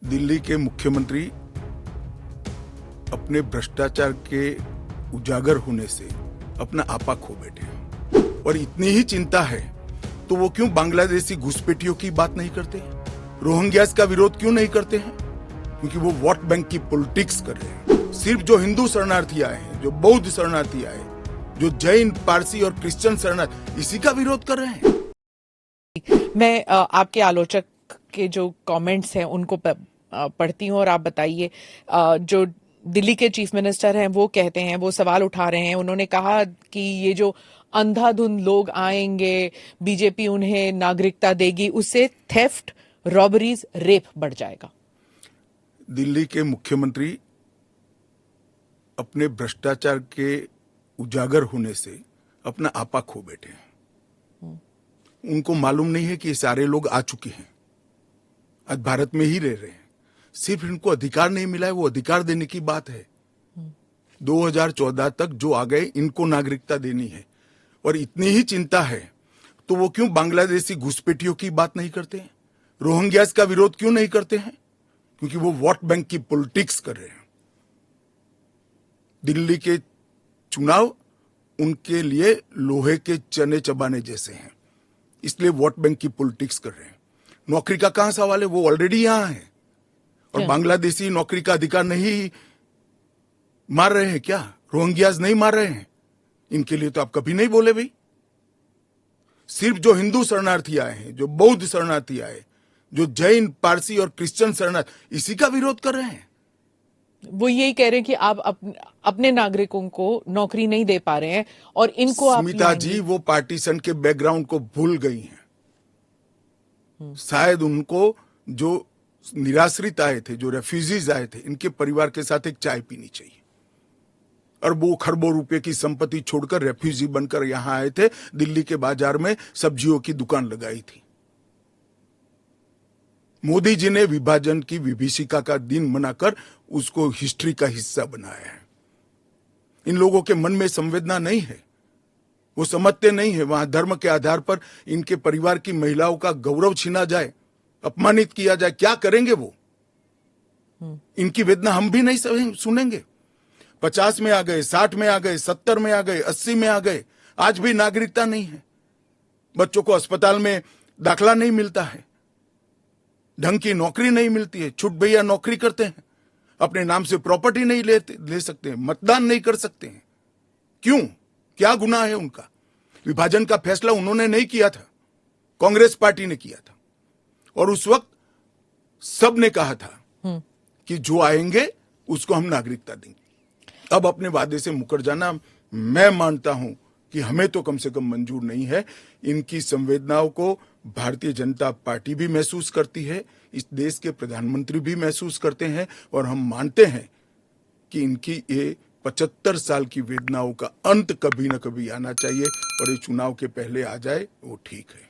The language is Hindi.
दिल्ली के मुख्यमंत्री अपने भ्रष्टाचार के उजागर होने से अपना आपा खो बैठे हैं और इतनी ही चिंता है तो वो क्यों बांग्लादेशी घुसपैठियों की बात नहीं करते, रोहिंग्यास का विरोध क्यों नहीं करते हैं? क्योंकि वो वोट बैंक की पॉलिटिक्स कर रहे हैं। सिर्फ जो हिंदू शरणार्थी आए हैं, जो बौद्ध शरणार्थी आए, जो जैन, पारसी और क्रिश्चियन शरणार्थी, इसी का विरोध कर रहे हैं। मैं आपके आलोचक के जो कमेंट्स हैं उनको पढ़ती हूँ और आप बताइए। जो दिल्ली के चीफ मिनिस्टर हैं वो कहते हैं, वो सवाल उठा रहे हैं। उन्होंने कहा कि ये जो अंधाधुंध लोग आएंगे, बीजेपी उन्हें नागरिकता देगी, उससे थेफ्ट, रॉबरीज, रेप बढ़ जाएगा। दिल्ली के मुख्यमंत्री अपने भ्रष्टाचार के उजागर होने से अपना आपा खो बैठे हैं। उनको मालूम नहीं है कि ये सारे लोग आ चुके हैं, आज भारत में ही रह रहे हैं। सिर्फ इनको अधिकार नहीं मिला है, वो अधिकार देने की बात है। 2014 तक जो आ गए, इनको नागरिकता देनी है। और इतनी ही चिंता है तो वो क्यों बांग्लादेशी घुसपैठियों की बात नहीं करते हैं, रोहिंग्यास का विरोध क्यों नहीं करते हैं? क्योंकि वो वोट बैंक की पॉलिटिक्स कर रहे हैं। दिल्ली के चुनाव उनके लिए लोहे के चने चबाने जैसे हैं, इसलिए वोट बैंक की पॉलिटिक्स कर रहे हैं। नौकरी का कहां सवाल है, वो ऑलरेडी यहां है। और बांग्लादेशी नौकरी का अधिकार नहीं मार रहे हैं क्या? रोहिंग्यास नहीं मार रहे हैं? इनके लिए तो आप कभी नहीं बोले भाई। सिर्फ जो हिंदू शरणार्थी आए हैं, जो बौद्ध शरणार्थी आए, जो जैन, पारसी और क्रिश्चियन शरणार्थी, इसी का विरोध कर रहे हैं। वो यही कह रहे हैं कि आप अपने नागरिकों को नौकरी नहीं दे पा रहे हैं और इनको स्मिता जी वो पार्टीशन के बैकग्राउंड को भूल गई हैं। शायद उनको जो निराश्रित आए थे, जो रेफ्यूजीज आए थे, इनके परिवार के साथ एक चाय पीनी चाहिए। अरबों खरबों रुपए की संपत्ति छोड़कर रेफ्यूजी बनकर यहां आए थे, दिल्ली के बाजार में सब्जियों की दुकान लगाई थी। मोदी जी ने विभाजन की विभीषिका का दिन मनाकर उसको हिस्ट्री का हिस्सा बनाया है। इन लोगों के मन में संवेदना नहीं है, वो समझते नहीं है वहां धर्म के आधार पर इनके परिवार की महिलाओं का गौरव छीना जाए, अपमानित किया जाए, क्या करेंगे वो? इनकी वेदना हम भी नहीं सुनेंगे। 50 में आ गए, 60 में आ गए, 70 में आ गए, 80 में आ गए, आज भी नागरिकता नहीं है। बच्चों को अस्पताल में दाखला नहीं मिलता है, ढंग की नौकरी नहीं मिलती है, छुट भैया नौकरी करते हैं, अपने नाम से प्रॉपर्टी नहीं ले सकते हैं, मतदान नहीं कर सकते हैं। क्यों? क्या गुनाह है उनका? विभाजन का फैसला उन्होंने नहीं किया था, कांग्रेस पार्टी ने किया था। और उस वक्त सब ने कहा था कि जो आएंगे उसको हम नागरिकता देंगे। अब अपने वादे से मुकर जाना, मैं मानता हूं कि हमें तो कम से कम मंजूर नहीं है। इनकी संवेदनाओं को भारतीय जनता पार्टी भी महसूस करती है, इस देश के प्रधानमंत्री भी महसूस करते हैं, और हम मानते हैं कि इनकी ये 75 साल की वेदनाओं का अंत कभी न कभी आना चाहिए, और ये चुनाव के पहले आ जाए वो ठीक है।